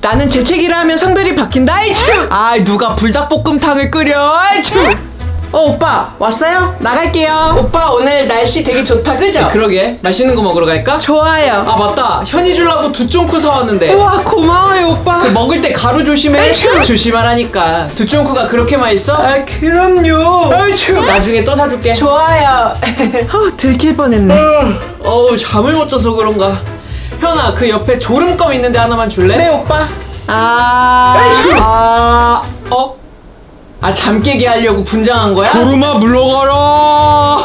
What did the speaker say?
나는 재채기를 하면 성별이 바뀐다. 아, 누가 불닭볶음탕을 끓여. 오빠 왔어요? 나갈게요. 오빠 오늘 날씨 되게 좋다, 그죠? 그러게. 맛있는 거 먹으러 갈까? 좋아요. 아 맞다, 현이 주려고 두쫑쿠 사왔는데. 우와, 고마워요 오빠. 먹을 때 가루 조심해. 조심하라니까. 두쫑쿠가 그렇게 맛있어? 아 그럼요. 나중에 또 사줄게. 좋아요. 들킬 뻔했네. 어우, 잠을 못 자서 그런가. 현아, 그 옆에 졸음껌 있는데 하나만 줄래? 네 오빠. 잠 깨게 하려고 분장한 거야? 구름아 물러가라.